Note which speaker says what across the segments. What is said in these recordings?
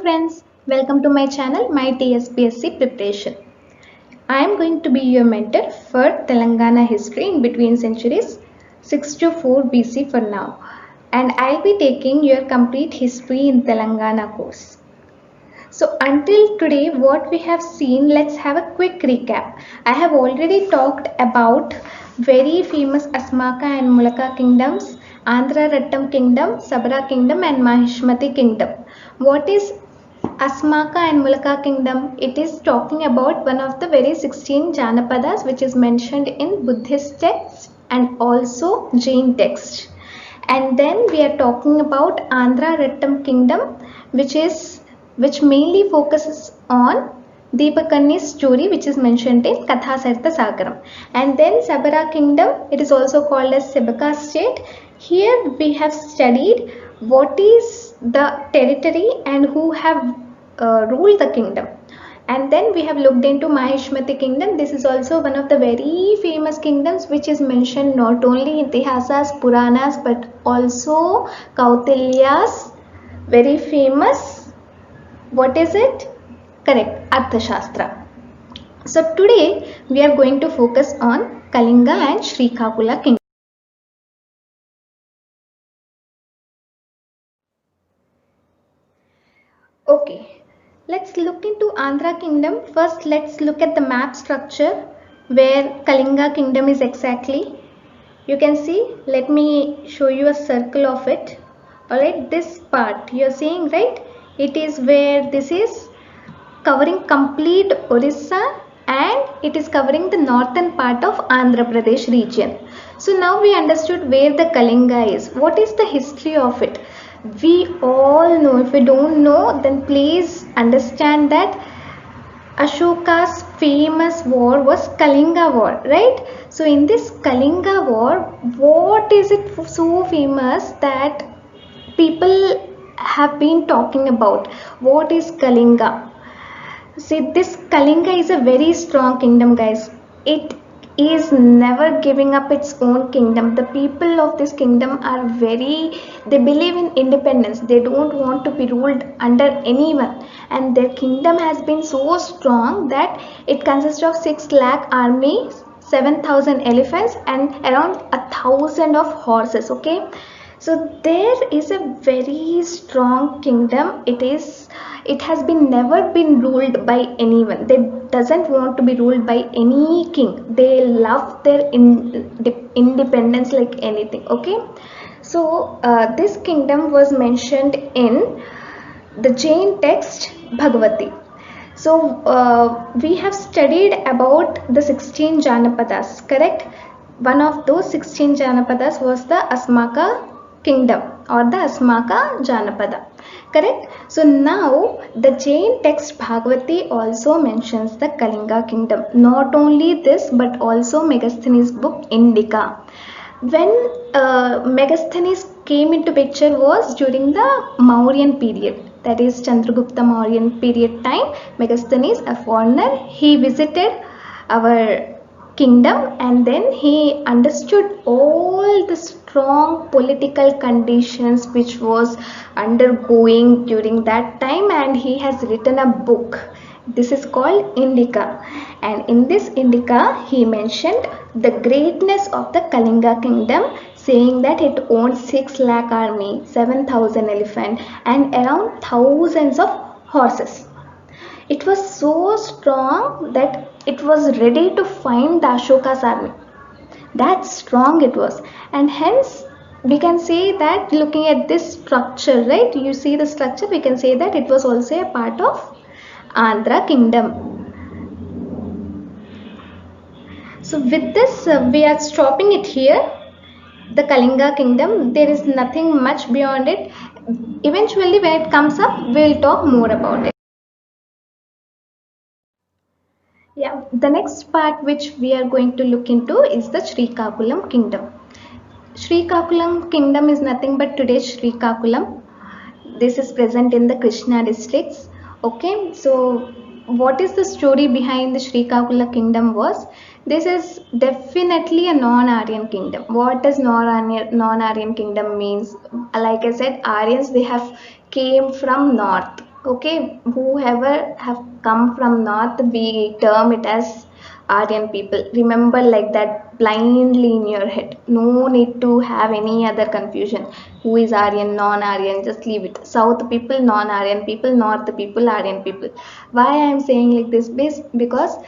Speaker 1: friends, welcome to my channel, My TSPSC Preparation. I am going to be your mentor for Telangana history in between centuries 6 to 4 BC for now, and I'll be taking your complete history in Telangana course. So until today what we have seen, let's have a quick recap. I have already talked about very famous Asmaka and Mulaka kingdoms, Andhra Rattam kingdom, Sabara kingdom and Mahishmati kingdom. What is Asmaka and Mulaka kingdom? It is talking about one of the very 16 Janapadas which is mentioned in Buddhist texts and also Jain texts. And then we are talking about Andhra Rattam kingdom which mainly focuses on Deepakarni's story which is mentioned in Katha Sarita Sagaram. And then Sabara kingdom, it is also called as Sebaka state. Here we have studied what is the territory and who have ruled the kingdom. And then we have looked into Mahishmati kingdom. This is also one of the very famous kingdoms which is mentioned not only in Itihasas, Puranas but also Kautilya's very famous, what is it? Correct, Arthashastra. So today we are going to focus on Kalinga and Srikakula kingdom. Okay, let's look into Andhra kingdom. First let's look at the map structure where Kalinga kingdom is exactly. You can see, let me show you a circle of it. Alright, this part you are seeing, right? It is where this is covering complete Orissa and it is covering the northern part of Andhra Pradesh region. So now we understood where the Kalinga is. What is the history of it? We all know. If we don't know, then please understand that Ashoka's famous war was Kalinga war, right? So in this Kalinga war, what is it so famous that people have been talking about? What is Kalinga? See, this Kalinga is a very strong kingdom, guys. It is never giving up its own kingdom. The people of this kingdom are they believe in independence. They don't want to be ruled under anyone. And their kingdom has been so strong that it consists of 6 lakh army, 7,000 elephants and around 1,000 of horses, okay? So there is a very strong kingdom. It has been never been ruled by anyone. They doesn't want to be ruled by any king. They love their independence like anything, okay? So this kingdom was mentioned in the Jain text Bhagavati. So we have studied about the 16 Janapadas, correct? One of those 16 Janapadas was the Asmaka kingdom or the Asmaka Janapada, correct? So now the Jain text Bhagavati also mentions the Kalinga kingdom. Not only this but also Megasthenes' book Indica. When Megasthenes came into picture was during the Mauryan period, that is Chandragupta Mauryan period time. Megasthenes, a foreigner, he visited our kingdom and then he understood all the strong political conditions which was undergoing during that time, and he has written a book. This is called Indica, and in this Indica he mentioned the greatness of the Kalinga kingdom, saying that it owned 6 lakh army, 7,000 elephant and around thousands of horses. It was so strong that it was ready to fight the Ashoka's army. That strong it was, and hence we can say that looking at this structure, right? You see the structure, we can say that it was also a part of Andhra kingdom. So with this we are stopping it here. The Kalinga kingdom, there is nothing much beyond it. Eventually when it comes up, we will talk more about it. Yeah, the next part which we are going to look into is the Srikakulam kingdom. Srikakulam kingdom is nothing but today's Srikakulam. This is present in the Krishna districts. Okay, so what is the story behind the Srikakula kingdom was? This is definitely a non-Aryan kingdom. What does non-Aryan kingdom means? Like I said, Aryans, they have came from north. Okay, whoever have come from north, we term it as Aryan people. Remember like that blindly in your head. No need to have any other confusion. Who is Aryan, non-Aryan? Just leave it. South people, non-Aryan people. North people, Aryan people. Why I am saying like this? Because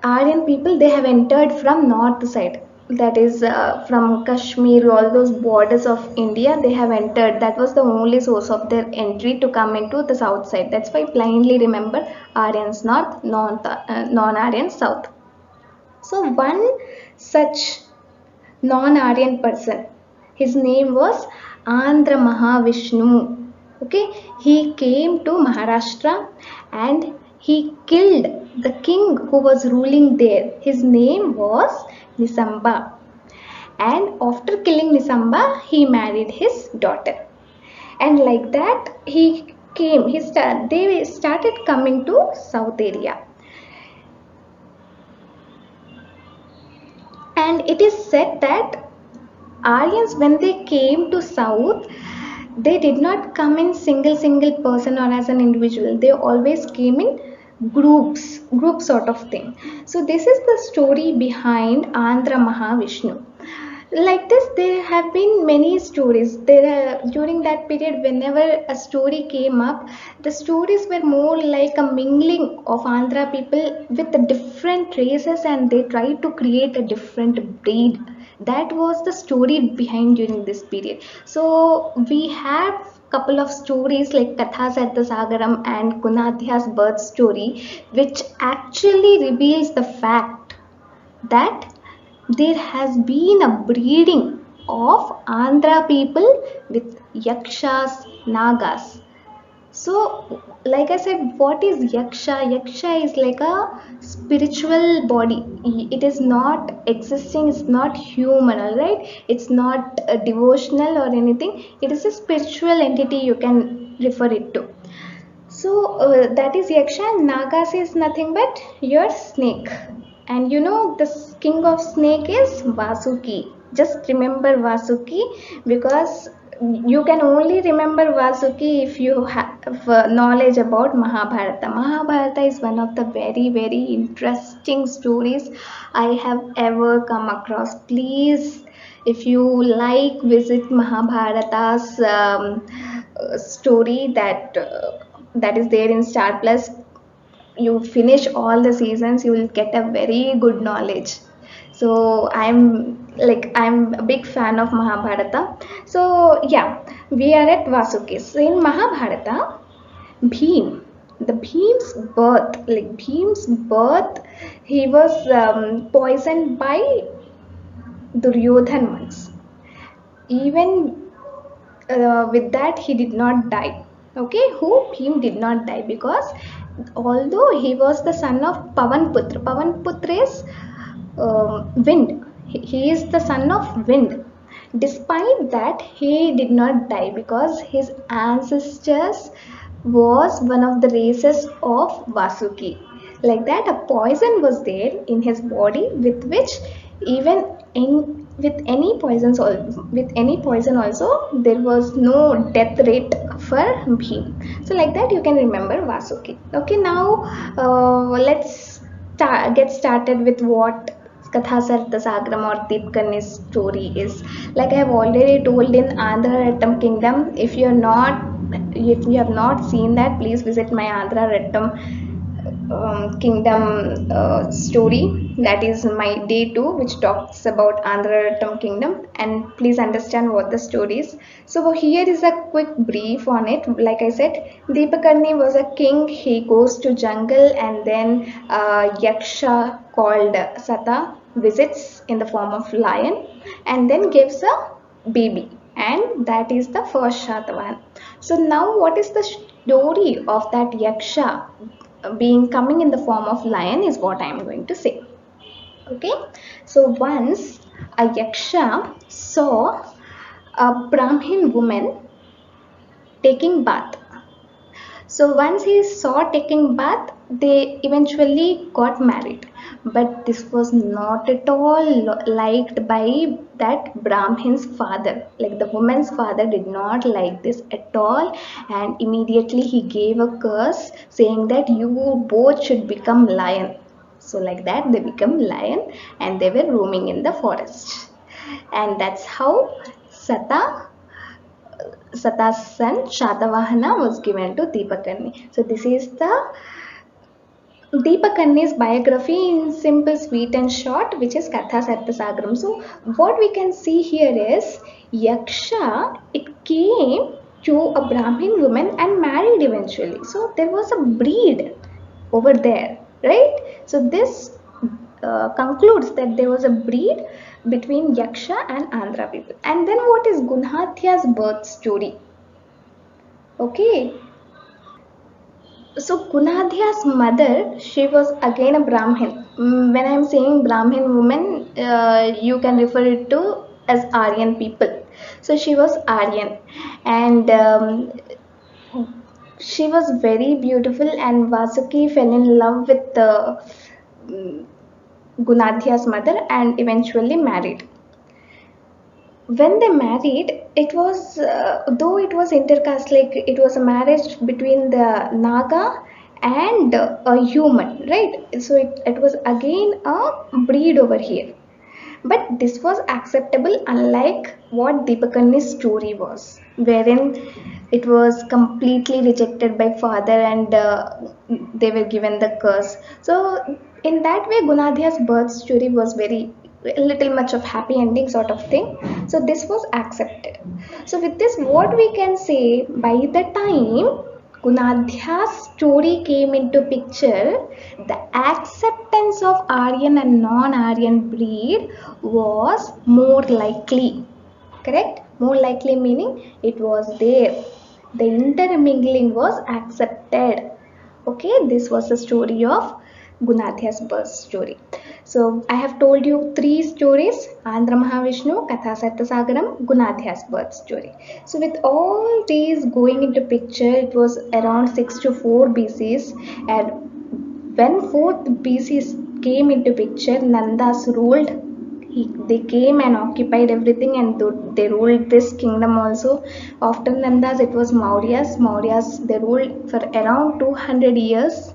Speaker 1: Aryan people, they have entered from north side. That is from Kashmir, all those borders of India, they have entered. That was the only source of their entry to come into the south side. That's why blindly remember Aryans north, non-Aryan south. So one such non-Aryan person, his name was Andhra Mahavishnu. Okay, he came to Maharashtra and he killed the king who was ruling there. His name was Nisamba. And after killing Nisamba, he married his daughter. And like that, they started coming to South area. And it is said that Aryans, when they came to South, they did not come in single person or as an individual. They always came in group sort of thing. So this is the story behind Andhra Mahavishnu. Like this, there have been many stories. During that period, whenever a story came up, the stories were more like a mingling of Andhra people with the different races, and they tried to create a different breed. That was the story behind during this period. So we have couple of stories like Kathas at the Sagaram and Kunathia's birth story, which actually reveals the fact that there has been a breeding of Andhra people with Yakshas, Nagas. So, like I said, what is Yaksha? Yaksha is like a spiritual body. It is not existing, it's not human, alright? It's not devotional or anything. It is a spiritual entity, you can refer it to. So that is Yaksha, and Nagas is nothing but your snake. And you know the king of snake is Vasuki. Just remember Vasuki, because you can only remember Vasuki if you have knowledge about Mahabharata. Mahabharata is one of the very interesting stories I have ever come across. Please, if you like, visit Mahabharata's story that is there in Star Plus. You finish all the seasons, you will get a very good knowledge. So I'm a big fan of Mahabharata. So yeah, we are at Vasuki. So in Mahabharata, Bhim, the Bhim's birth, he was poisoned by Duryodhan once. Even with that, he did not die. Okay, who? Bhim did not die, because although he was the son of Pavan Putra is wind. He is the son of wind. Despite that, he did not die because his ancestors was one of the races of Vasuki. Like that, a poison was there in his body, with which even with any poison also, there was no death rate for Bhim. So like that, you can remember Vasuki. Okay, now let's get started with what Kathasarthasagram or Deepkarni's story is. Like I have already told in Andhra Rattam Kingdom, if you have not seen that, please visit my Andhra Rattam kingdom story. That is my day 2, which talks about Andhra Rattam kingdom, and please understand what the story is. So here is a quick brief on it. Like I said, Deepakarni was a king. He goes to jungle, and then Yaksha called Sata visits in the form of lion, and then gives a baby, and that is the first Shatavahan. So now what is the story of that Yaksha being coming in the form of lion is what I am going to say. Okay, so once a Yaksha saw a Brahmin woman taking bath. So once he saw taking bath, they eventually got married. But this was not at all liked by that Brahmin's father. Like the woman's father did not like this at all, and immediately he gave a curse saying that you both should become lion. So like that they become lion and they were roaming in the forest. And that's how Sata's son Shatavahana was given to Deepakarni. So this is the Deepakarni's biography in simple, sweet and short, which is Katha Sattasagaram. So what we can see here is Yaksha, it came to a Brahmin woman and married eventually. So there was a breed over there, right? So this concludes that there was a breed between Yaksha and Andhra people. And then what is Gunadhya's birth story? Okay, so Gunadhya's mother, she was again a Brahmin. When I am saying Brahmin woman, you can refer it to as Aryan people. So she was Aryan, and she was very beautiful. And Vasuki fell in love with Gunadhya's mother and eventually married. When they married, it was though it was intercaste, like it was a marriage between the Naga and a human, right? So it was again a breed over here, but this was acceptable, unlike what Deepakarni's story was, wherein it was completely rejected by father and they were given the curse. So in that way, Gunadhya's birth story was very a little much of happy ending sort of thing. So this was accepted. So with this, what we can say, by the time Gunadhya's story came into picture, the acceptance of Aryan and non-Aryan breed was more likely. Correct? More likely meaning it was there. The intermingling was accepted. Okay, this was the story of Gunadhya's birth story. So I have told you three stories: Andhra Mahavishnu, Katha Sattasagaram, Gunadhya's birth story. So with all these going into picture, it was around 6 to 4 BCs, and when 4th BCs came into picture, Nandas ruled. They came and occupied everything, and they ruled this kingdom also. After Nandas, it was Mauryas. Mauryas, they ruled for around 200 years.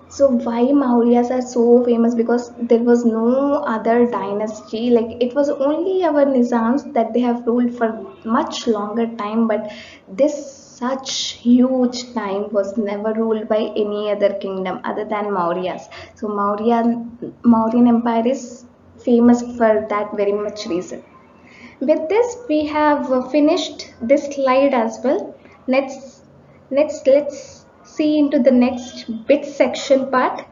Speaker 1: So why Mauryas are so famous? Because there was no other dynasty. Like it was only our Nizams that they have ruled for much longer time. But this such huge time was never ruled by any other kingdom other than Mauryas. So Mauryan Empire is famous for that very much reason. With this, we have finished this slide as well. Let's see into the next bit section part,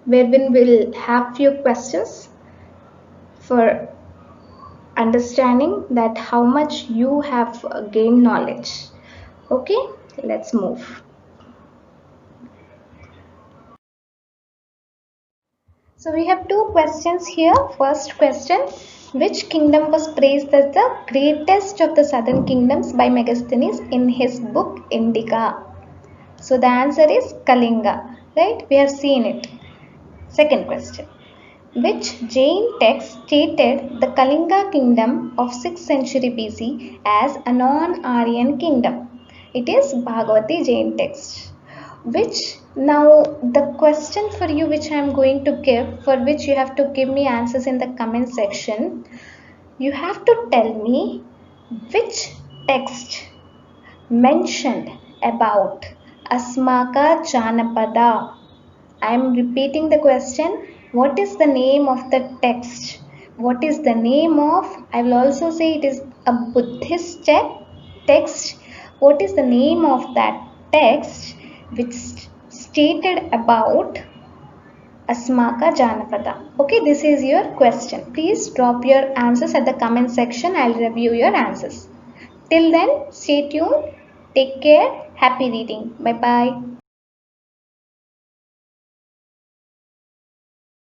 Speaker 1: wherein we'll have few questions for understanding that how much you have gained knowledge. Okay, let's move. So we have two questions here. First question: which kingdom was praised as the greatest of the southern kingdoms by Megasthenes in his book Indica? So the answer is Kalinga, right? We have seen it. Second question: which Jain text stated the Kalinga kingdom of 6th century BC as a non-Aryan kingdom? It is Bhagavati Jain text. Now the question for you which I am going to give, for which you have to give me answers in the comment section. You have to tell me which text mentioned about Asmaka Janapada. I am repeating the question. What is the name of the text? What is the name of? I will also say it is a Buddhist text. What is the name of that text which stated about Asmaka Janapada? Okay, this is your question. Please drop your answers at the comment section. I'll review your answers. Till then, stay tuned. Take care. Happy reading. Bye bye.